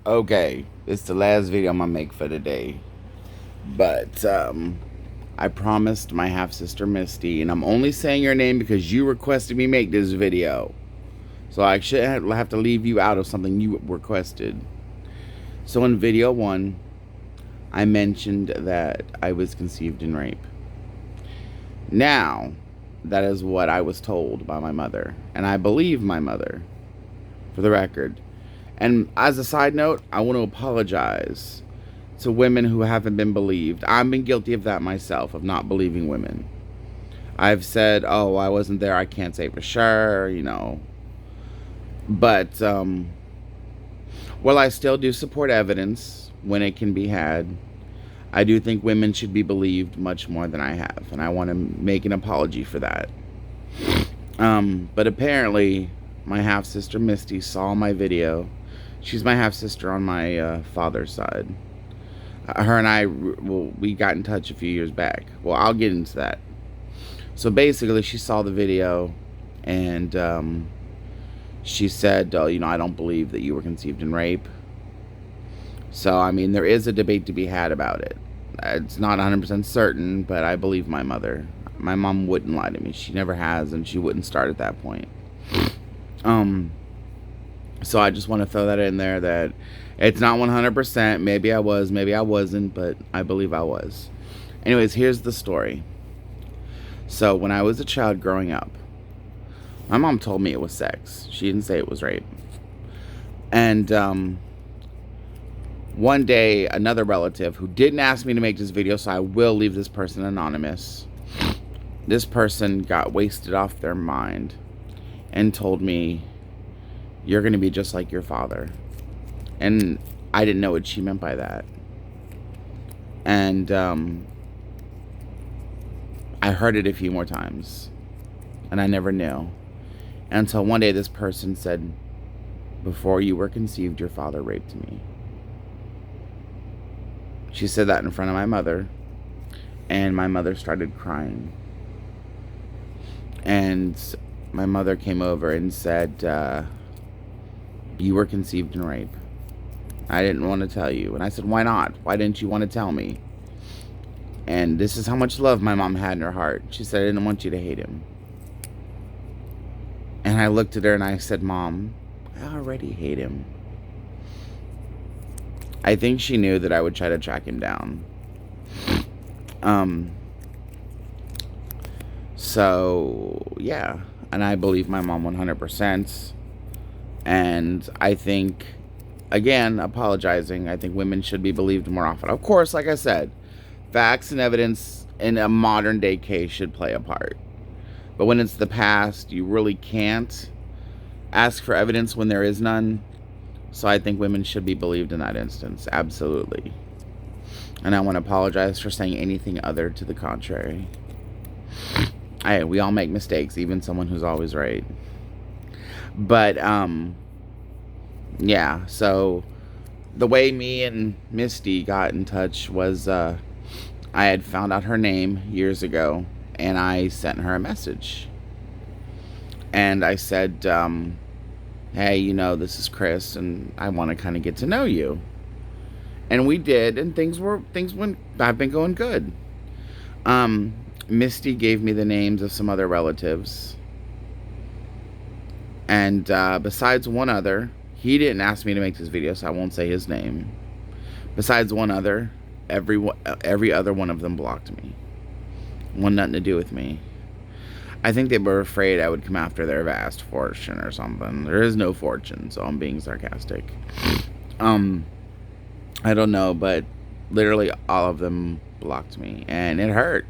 Okay, it's the last video I'm gonna make for today. But I promised my half sister Misty, and I'm only saying your name because you requested me make this video. So I should have to leave you out of something you requested. So in video one, I mentioned that I was conceived in rape. Now, that is what I was told by my mother, and I believe my mother, for the record. And as a side note, I want to apologize to women who haven't been believed. I've been guilty of that myself, of not believing women. I've said, oh, I wasn't there, I can't say for sure, you know. But, well, I still do support evidence when it can be had. I do think women should be believed much more than I have, and I want to make an apology for that. But apparently, my half sister Misty saw my video. She's my half sister on my father's side. Her and I, well, we got in touch a few years back. Well, I'll get into that. So basically, she saw the video, and she said, you know, I don't believe that you were conceived in rape. So, I mean, there is a debate to be had about it. It's not 100% certain, but I believe my mother. My mom wouldn't lie to me. She never has, and she wouldn't start at that point. So I just want to throw that in there that it's not 100%. Maybe I was, maybe I wasn't, but I believe I was. Anyways, here's the story. So when I was a child growing up, my mom told me it was sex. She didn't say it was rape. And one day, another relative who didn't ask me to make this video, so I will leave this person anonymous. This person got wasted off their mind and told me, you're going to be just like your father. And I didn't know what she meant by that. And I heard it a few more times. And I never knew. Until one day this person said, before you were conceived, your father raped me. She said that in front of my mother. And my mother started crying. And my mother came over and said, you were conceived in rape. I didn't want to tell you. And I said, why not? Why didn't you want to tell me? And this is how much love my mom had in her heart. She said, I didn't want you to hate him. And I looked at her and I said, Mom, I already hate him. I think she knew that I would try to track him down. So, yeah. And I believe my mom 100%. And I think, again, apologizing, I think women should be believed more often. Of course, like I said, facts and evidence in a modern day case should play a part. But when it's the past, you really can't ask for evidence when there is none. So I think women should be believed in that instance. Absolutely. And I want to apologize for saying anything other to the contrary. We all make mistakes, even someone who's always right. But, yeah, so the way me and Misty got in touch was, I had found out her name years ago, and I sent her a message. And I said, hey, you know, this is Chris, and I want to kind of get to know you. And we did, and I've been going good. Misty gave me the names of some other relatives. And besides one other, he didn't ask me to make this video, so I won't say his name. Besides one other, every other one of them blocked me. Want nothing to do with me. I think they were afraid I would come after their vast fortune or something. There is no fortune, so I'm being sarcastic. I don't know, but literally all of them blocked me, and it hurt.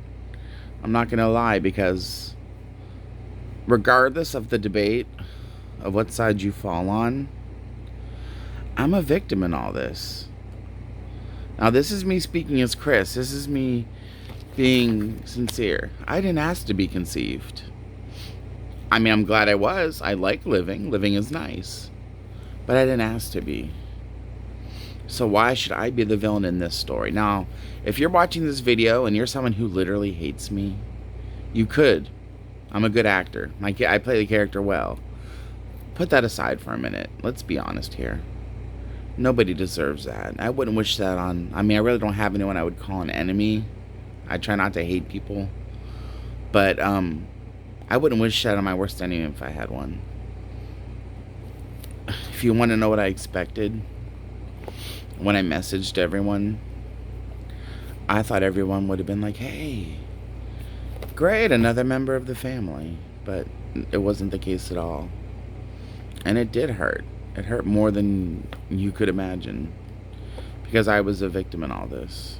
I'm not gonna lie, because regardless of the debate of what side you fall on, I'm a victim in all this. Now, this is me speaking as Chris. This is me being sincere. I didn't ask to be conceived. I mean, I'm glad I was. I like living. Living is nice. But I didn't ask to be. So why should I be the villain in this story? Now, if you're watching this video and you're someone who literally hates me, you could. I'm a good actor. I play the character well. Put that aside for a minute. Let's be honest here. Nobody deserves that. I wouldn't wish that on... I mean, I really don't have anyone I would call an enemy. I try not to hate people. But, I wouldn't wish that on my worst enemy if I had one. If you want to know what I expected, when I messaged everyone, I thought everyone would have been like, hey, great, another member of the family. But it wasn't the case at all. And it did hurt. It hurt more than you could imagine. Because I was a victim in all this.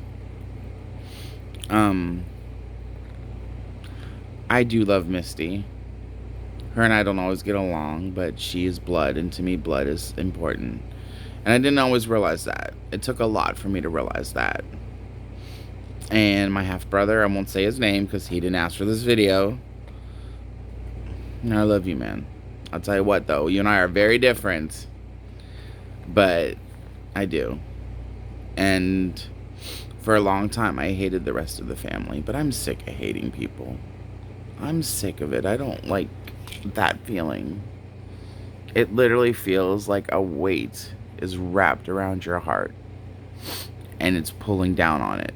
I do love Misty. Her and I don't always get along, but she is blood, and to me, blood is important. And I didn't always realize that. It took a lot for me to realize that. And my half-brother, I won't say his name because he didn't ask for this video. I love you, man. I'll tell you what, though. You and I are very different. But I do. And for a long time, I hated the rest of the family. But I'm sick of hating people. I'm sick of it. I don't like that feeling. It literally feels like a weight is wrapped around your heart. And it's pulling down on it.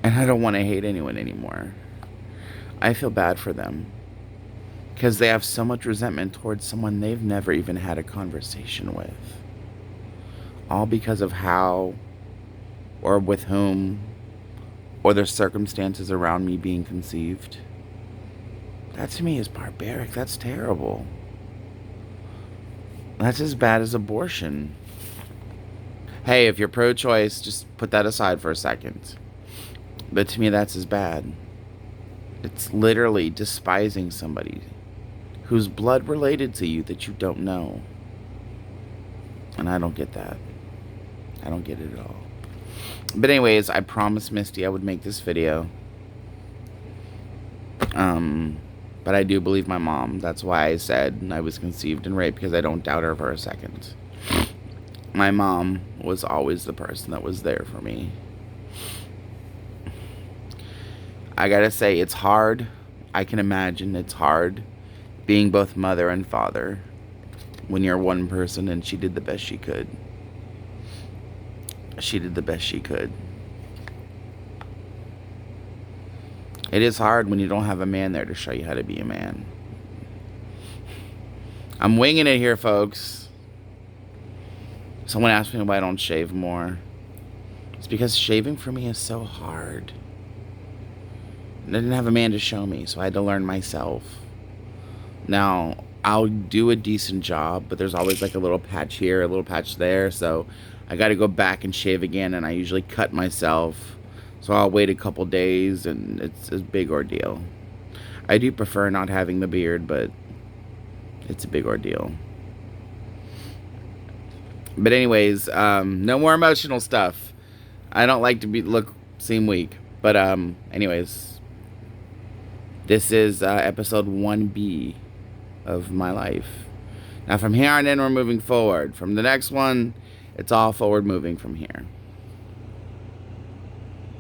And I don't want to hate anyone anymore. I feel bad for them. Because they have so much resentment towards someone they've never even had a conversation with. All because of how or with whom or the circumstances around me being conceived. That to me is barbaric. That's terrible. That's as bad as abortion. Hey, if you're pro-choice, just put that aside for a second. But to me, that's as bad. It's literally despising somebody who's blood related to you that you don't know. And I don't get that. I don't get it at all. But anyways, I promised Misty I would make this video. But I do believe my mom. That's why I said I was conceived and raped, because I don't doubt her for a second. My mom was always the person that was there for me. I gotta say, it's hard. I can imagine it's hard being both mother and father when you're one person, and she did the best she could. She did the best she could. It is hard when you don't have a man there to show you how to be a man. I'm winging it here, folks. Someone asked me why I don't shave more. It's because shaving for me is so hard. And I didn't have a man to show me, so I had to learn myself. Now, I'll do a decent job, but there's always like a little patch here, a little patch there, so I got to go back and shave again, and I usually cut myself. So I'll wait a couple days, and it's a big ordeal. I do prefer not having the beard, but it's a big ordeal. But anyways, no more emotional stuff. I don't like to seem weak. But anyways, this is episode 1B of my life. Now from here on in, we're moving forward. From the next one, it's all forward moving from here.